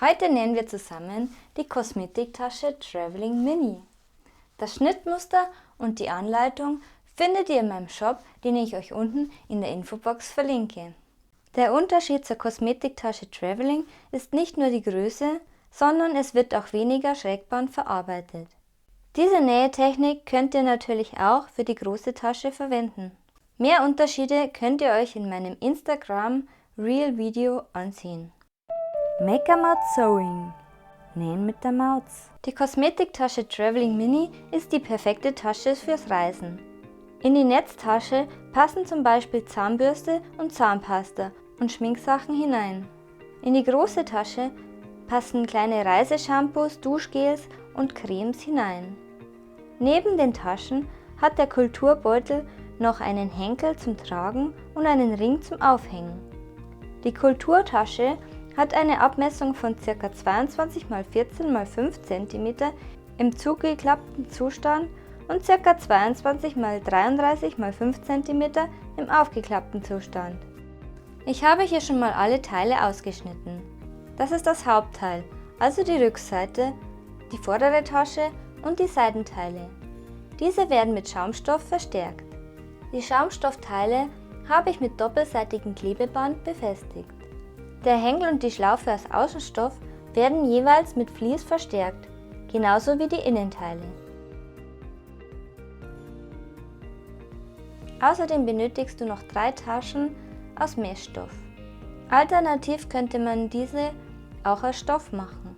Heute nähen wir zusammen die Kosmetiktasche Traveling Mini. Das Schnittmuster und die Anleitung findet ihr in meinem Shop, den ich euch unten in der Infobox verlinke. Der Unterschied zur Kosmetiktasche Traveling ist nicht nur die Größe, sondern es wird auch weniger Schrägband verarbeitet. Diese Nähetechnik könnt ihr natürlich auch für die große Tasche verwenden. Mehr Unterschiede könnt ihr euch in meinem Instagram Reel Video ansehen. Make-A-Maut Sewing. Nähen mit der Maus. Die Kosmetiktasche Traveling Mini ist die perfekte Tasche fürs Reisen. In die Netztasche passen zum Beispiel Zahnbürste und Zahnpasta und Schminksachen hinein. In die große Tasche passen kleine Reiseshampoos, Duschgels und Cremes hinein. Neben den Taschen hat der Kulturbeutel noch einen Henkel zum Tragen und einen Ring zum Aufhängen. Die Kulturtasche hat eine Abmessung von ca. 22 x 14 x 5 cm im zugeklappten Zustand und ca. 22 x 33 x 5 cm im aufgeklappten Zustand. Ich habe hier schon mal alle Teile ausgeschnitten. Das ist das Hauptteil, also die Rückseite, die vordere Tasche und die Seitenteile. Diese werden mit Schaumstoff verstärkt. Die Schaumstoffteile habe ich mit doppelseitigem Klebeband befestigt. Der Henkel und die Schlaufe aus Außenstoff werden jeweils mit Vlies verstärkt, genauso wie die Innenteile. Außerdem benötigst du noch 3 Taschen aus Meshstoff. Alternativ könnte man diese auch aus Stoff machen.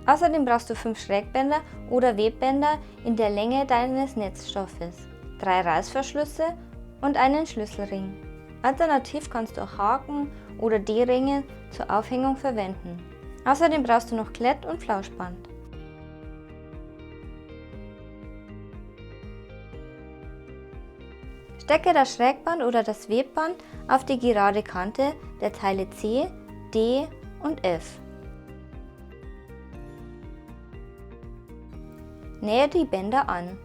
Außerdem brauchst du 5 Schrägbänder oder Webbänder in der Länge deines Netzstoffes, 3 Reißverschlüsse und einen Schlüsselring. Alternativ kannst du auch Haken oder D-Ringe zur Aufhängung verwenden. Außerdem brauchst du noch Klett- und Flauschband. Stecke das Schrägband oder das Webband auf die gerade Kante der Teile C, D und F. Nähe die Bänder an.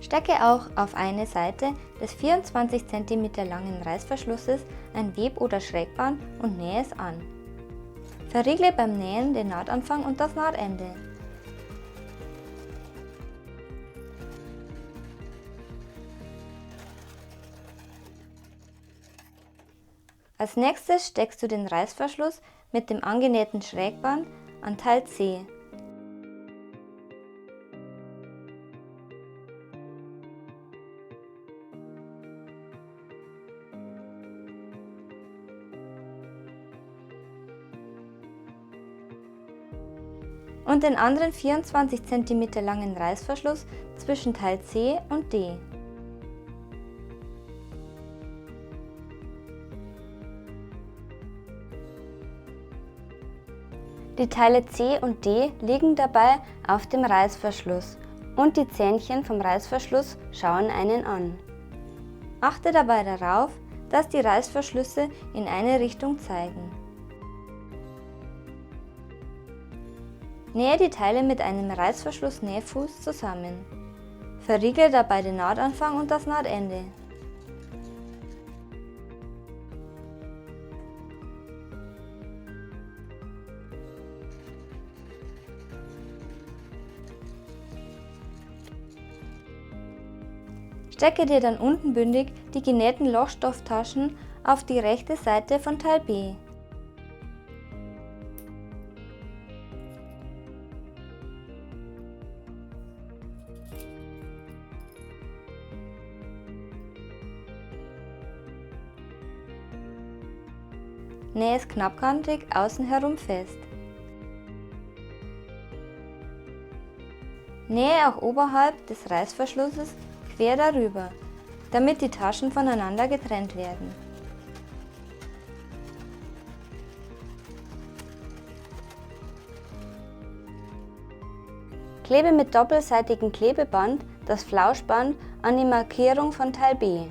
Stecke auch auf eine Seite des 24 cm langen Reißverschlusses ein Web- oder Schrägband und nähe es an. Verriegle beim Nähen den Nahtanfang und das Nahtende. Als nächstes steckst du den Reißverschluss mit dem angenähten Schrägband an Teil C. Und den anderen 24 cm langen Reißverschluss zwischen Teil C und D. Die Teile C und D liegen dabei auf dem Reißverschluss und die Zähnchen vom Reißverschluss schauen einen an. Achte dabei darauf, dass die Reißverschlüsse in eine Richtung zeigen. Nähe die Teile mit einem Reißverschluss-Nähfuß zusammen. Verriegle dabei den Nahtanfang und das Nahtende. Stecke dir dann untenbündig die genähten Lochstofftaschen auf die rechte Seite von Teil B. Nähe es knappkantig außen herum fest. Nähe auch oberhalb des Reißverschlusses quer darüber, damit die Taschen voneinander getrennt werden. Klebe mit doppelseitigem Klebeband das Flauschband an die Markierung von Teil B.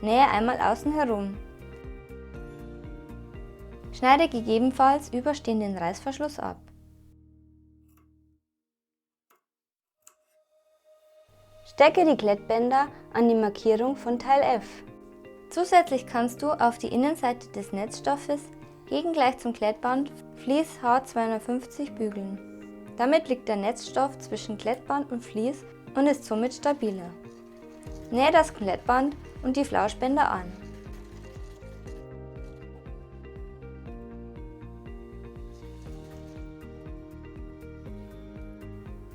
Nähe einmal außen herum. Schneide gegebenenfalls überstehenden Reißverschluss ab. Stecke die Klettbänder an die Markierung von Teil F. Zusätzlich kannst du auf die Innenseite des Netzstoffes gegengleich zum Klettband Vlies H250 bügeln. Damit liegt der Netzstoff zwischen Klettband und Vlies und ist somit stabiler. Nähe das Klettband und die Flauschbänder an.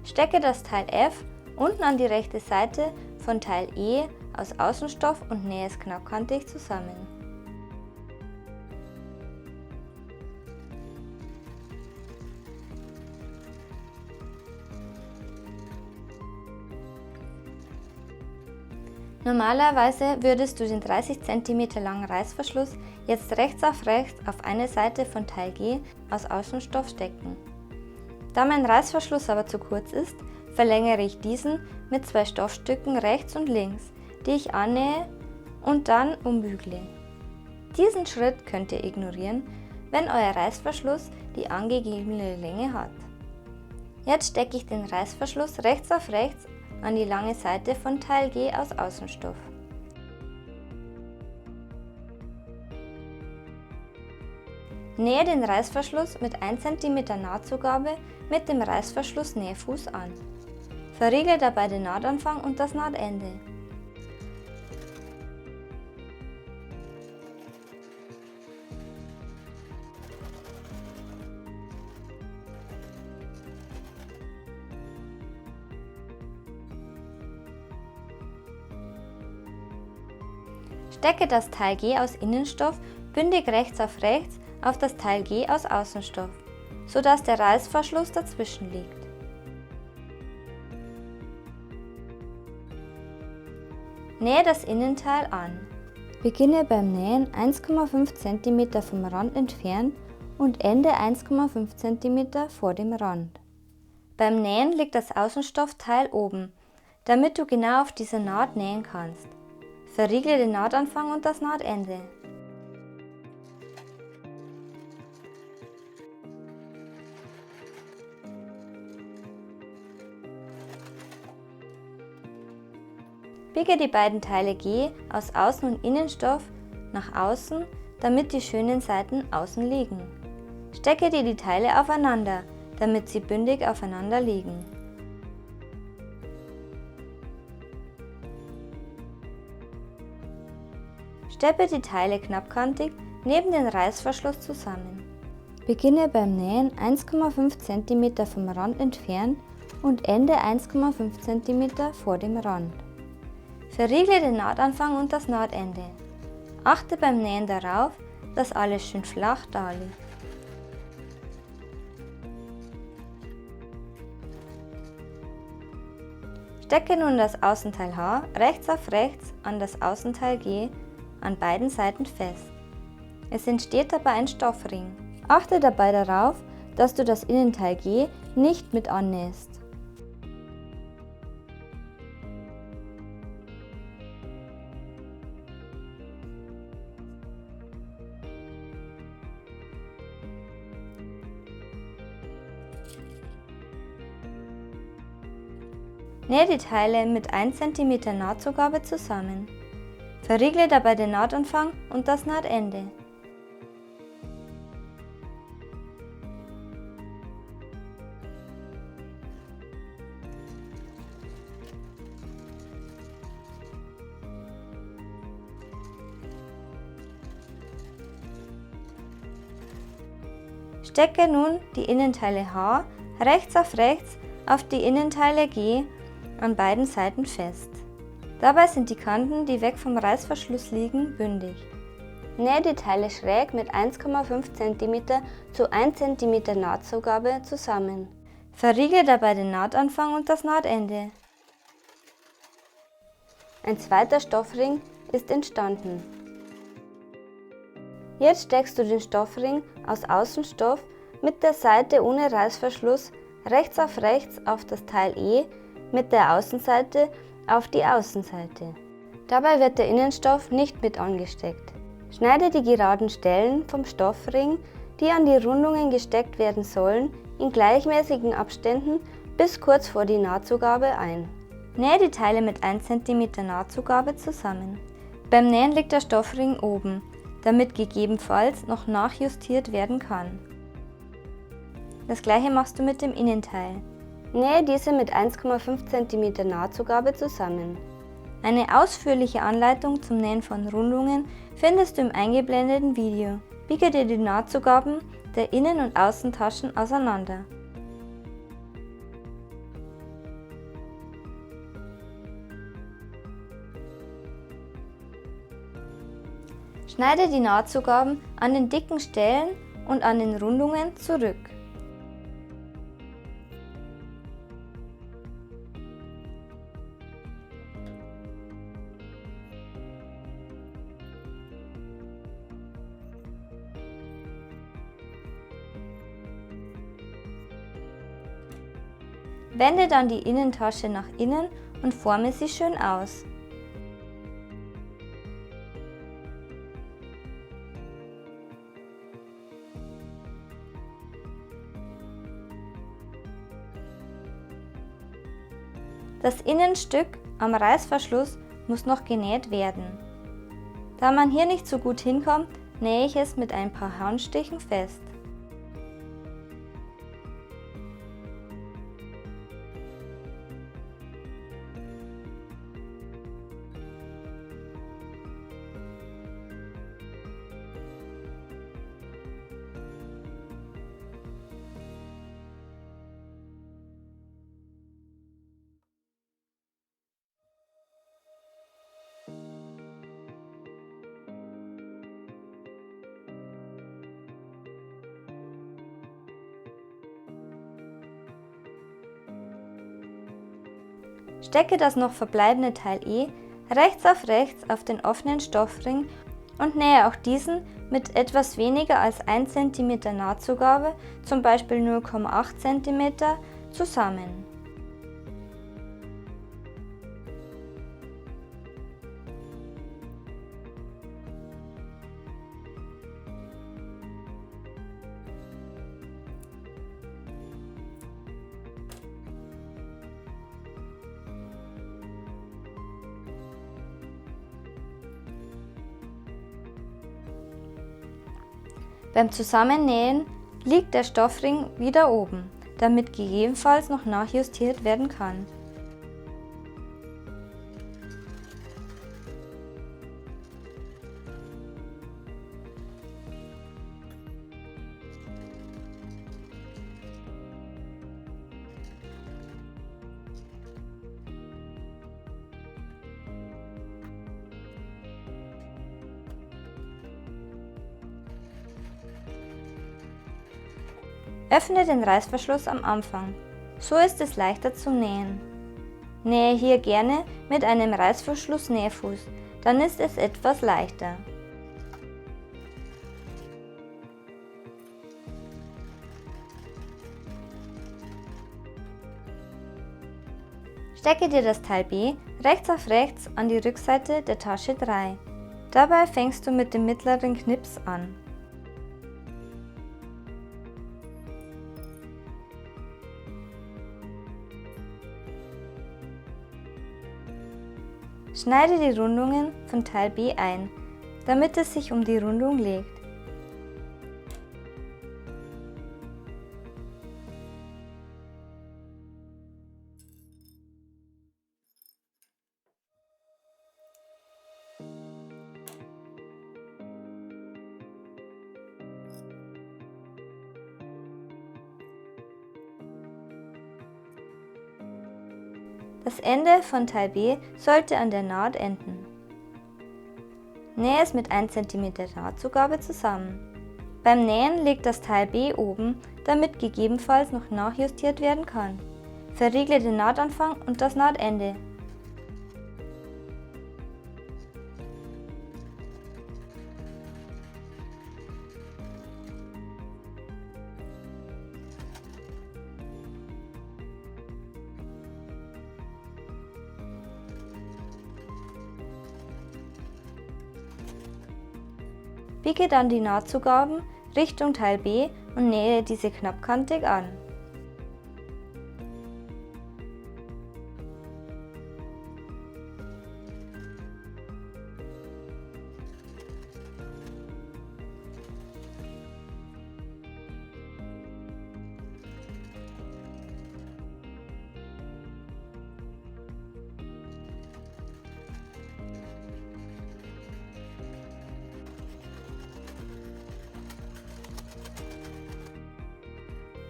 Stecke das Teil F unten an die rechte Seite von Teil E aus Außenstoff und nähe es knappkantig zusammen. Normalerweise würdest du den 30 cm langen Reißverschluss jetzt rechts auf eine Seite von Teil G aus Außenstoff stecken. Da mein Reißverschluss aber zu kurz ist, verlängere ich diesen mit 2 Stoffstücken rechts und links, die ich annähe und dann umbügle. Diesen Schritt könnt ihr ignorieren, wenn euer Reißverschluss die angegebene Länge hat. Jetzt stecke ich den Reißverschluss rechts auf rechts an die lange Seite von Teil G aus Außenstoff. Nähe den Reißverschluss mit 1 cm Nahtzugabe mit dem Reißverschlussnähfuß an. Verriegle dabei den Nahtanfang und das Nahtende. Stecke das Teil G aus Innenstoff bündig rechts auf das Teil G aus Außenstoff, sodass der Reißverschluss dazwischen liegt. Nähe das Innenteil an. Beginne beim Nähen 1,5 cm vom Rand entfernt und ende 1,5 cm vor dem Rand. Beim Nähen liegt das Außenstoffteil oben, damit du genau auf dieser Naht nähen kannst. Verriegle den Nahtanfang und das Nahtende. Biege die beiden Teile G aus Außen- und Innenstoff nach außen, damit die schönen Seiten außen liegen. Stecke die Teile aufeinander, damit sie bündig aufeinander liegen. Steppe die Teile knappkantig neben den Reißverschluss zusammen. Beginne beim Nähen 1,5 cm vom Rand entfernt und ende 1,5 cm vor dem Rand. Verriegle den Nahtanfang und das Nahtende. Achte beim Nähen darauf, dass alles schön flach da liegt. Stecke nun das Außenteil H rechts auf rechts an das Außenteil G an beiden Seiten fest. Es entsteht dabei ein Stoffring. Achte dabei darauf, dass du das Innenteil G nicht mit annähst. Nähe die Teile mit 1 cm Nahtzugabe zusammen. Verriegle dabei den Nahtanfang und das Nahtende. Stecke nun die Innenteile H rechts auf die Innenteile G an beiden Seiten fest. Dabei sind die Kanten, die weg vom Reißverschluss liegen, bündig. Nähe die Teile schräg mit 1,5 cm zu 1 cm Nahtzugabe zusammen. Verriegle dabei den Nahtanfang und das Nahtende. Ein zweiter Stoffring ist entstanden. Jetzt steckst du den Stoffring aus Außenstoff mit der Seite ohne Reißverschluss rechts auf das Teil E mit der Außenseite auf die Außenseite. Dabei wird der Innenstoff nicht mit angesteckt. Schneide die geraden Stellen vom Stoffring, die an die Rundungen gesteckt werden sollen, in gleichmäßigen Abständen bis kurz vor die Nahtzugabe ein. Nähe die Teile mit 1 cm Nahtzugabe zusammen. Beim Nähen liegt der Stoffring oben, damit gegebenenfalls noch nachjustiert werden kann. Das gleiche machst du mit dem Innenteil. Nähe diese mit 1,5 cm Nahtzugabe zusammen. Eine ausführliche Anleitung zum Nähen von Rundungen findest du im eingeblendeten Video. Biege dir die Nahtzugaben der Innen- und Außentaschen auseinander. Schneide die Nahtzugaben an den dicken Stellen und an den Rundungen zurück. Wende dann die Innentasche nach innen und forme sie schön aus. Das Innenstück am Reißverschluss muss noch genäht werden. Da man hier nicht so gut hinkommt, nähe ich es mit ein paar Handstichen fest. Stecke das noch verbleibende Teil E rechts auf den offenen Stoffring und nähe auch diesen mit etwas weniger als 1 cm Nahtzugabe, zum Beispiel 0,8 cm, zusammen. Beim Zusammennähen liegt der Stoffring wieder oben, damit gegebenenfalls noch nachjustiert werden kann. Öffne den Reißverschluss am Anfang, so ist es leichter zu nähen. Nähe hier gerne mit einem Reißverschluss-Nähfuß, dann ist es etwas leichter. Stecke dir das Teil B rechts auf rechts an die Rückseite der Tasche 3. Dabei fängst du mit dem mittleren Knips an. Schneide die Rundungen von Teil B ein, damit es sich um die Rundung legt. Das Ende von Teil B sollte an der Naht enden. Nähe es mit 1 cm Nahtzugabe zusammen. Beim Nähen liegt das Teil B oben, damit gegebenenfalls noch nachjustiert werden kann. Verriegle den Nahtanfang und das Nahtende. Biege dann die Nahtzugaben Richtung Teil B und nähe diese knappkantig an.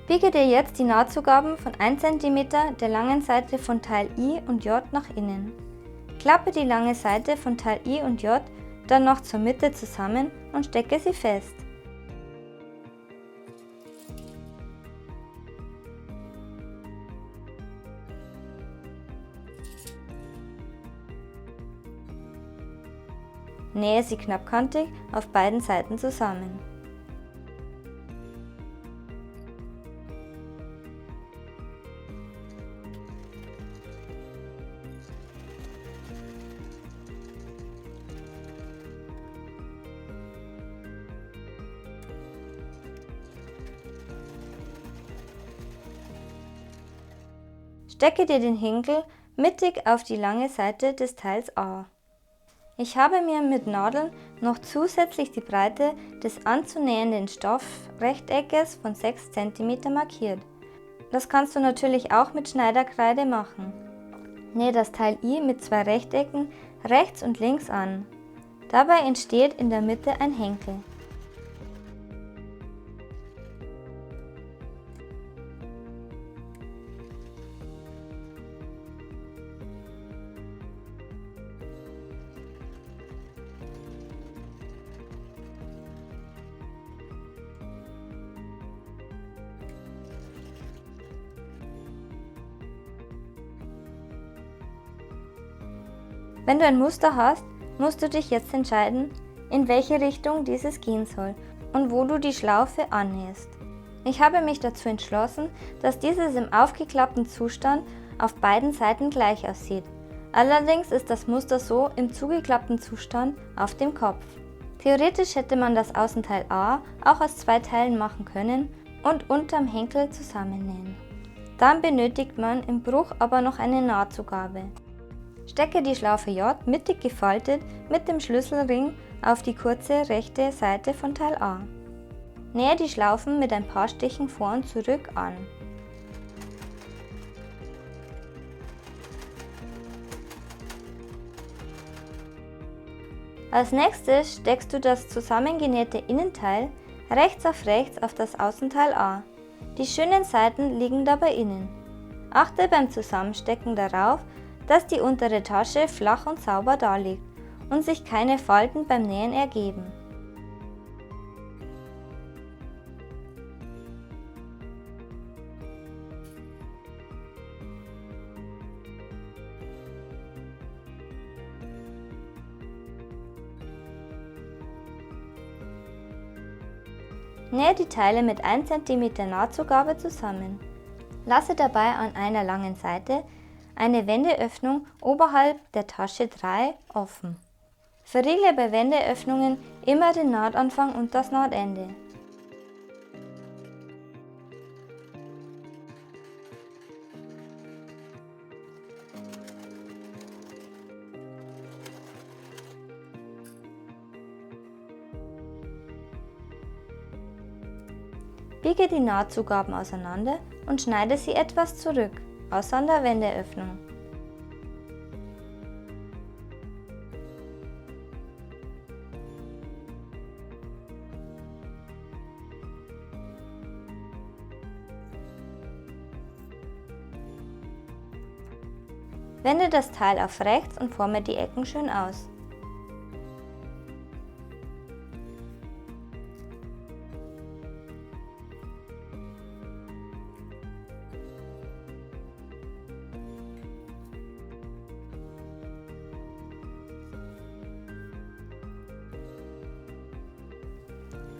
Biege dir jetzt die Nahtzugaben von 1 cm der langen Seite von Teil I und J nach innen. Klappe die lange Seite von Teil I und J dann noch zur Mitte zusammen und stecke sie fest. Nähe sie knappkantig auf beiden Seiten zusammen. Stecke dir den Hinkel mittig auf die lange Seite des Teils A. Ich habe mir mit Nadeln noch zusätzlich die Breite des anzunähenden Stoffrechteckes von 6 cm markiert. Das kannst du natürlich auch mit Schneiderkreide machen. Nähe das Teil I mit 2 Rechtecken rechts und links an. Dabei entsteht in der Mitte ein Henkel. Wenn du ein Muster hast, musst du dich jetzt entscheiden, in welche Richtung dieses gehen soll und wo du die Schlaufe annähst. Ich habe mich dazu entschlossen, dass dieses im aufgeklappten Zustand auf beiden Seiten gleich aussieht. Allerdings ist das Muster so im zugeklappten Zustand auf dem Kopf. Theoretisch hätte man das Außenteil A auch aus 2 Teilen machen können und unterm Henkel zusammennähen. Dann benötigt man im Bruch aber noch eine Nahtzugabe. Stecke die Schlaufe J mittig gefaltet mit dem Schlüsselring auf die kurze rechte Seite von Teil A. Nähe die Schlaufen mit ein paar Stichen vor und zurück an. Als nächstes steckst du das zusammengenähte Innenteil rechts auf das Außenteil A. Die schönen Seiten liegen dabei innen. Achte beim Zusammenstecken darauf, dass die untere Tasche flach und sauber daliegt und sich keine Falten beim Nähen ergeben. Nähe die Teile mit 1 cm Nahtzugabe zusammen. Lasse dabei an einer langen Seite eine Wendeöffnung oberhalb der Tasche 3 offen. Verriegle bei Wendeöffnungen immer den Nahtanfang und das Nahtende. Biege die Nahtzugaben auseinander und schneide sie etwas zurück, außer an der Wendeöffnung. Wende das Teil auf rechts und forme die Ecken schön aus.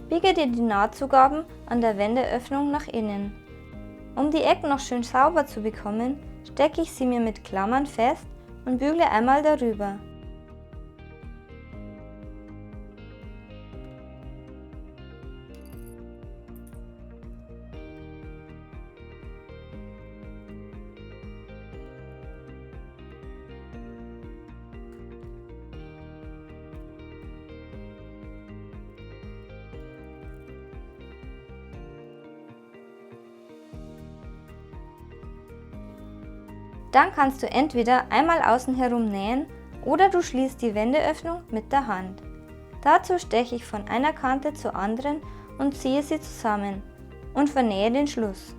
Biege dir die Nahtzugaben an der Wendeöffnung nach innen. Um die Ecken noch schön sauber zu bekommen, stecke ich sie mir mit Klammern fest und bügle einmal darüber. Dann kannst du entweder einmal außen herum nähen oder du schließt die Wendeöffnung mit der Hand. Dazu steche ich von einer Kante zur anderen und ziehe sie zusammen und vernähe den Schluss.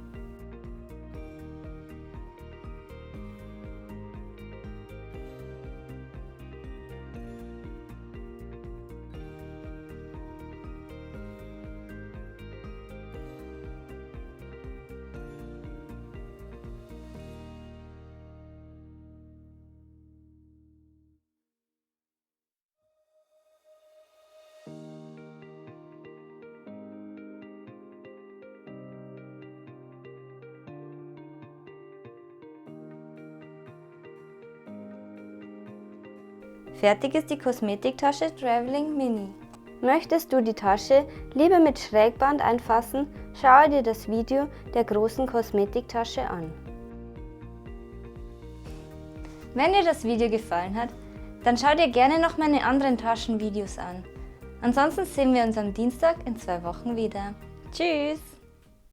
Fertig ist die Kosmetiktasche Traveling Mini. Möchtest du die Tasche lieber mit Schrägband einfassen, schaue dir das Video der großen Kosmetiktasche an. Wenn dir das Video gefallen hat, dann schau dir gerne noch meine anderen Taschenvideos an. Ansonsten sehen wir uns am Dienstag in 2 Wochen wieder. Tschüss!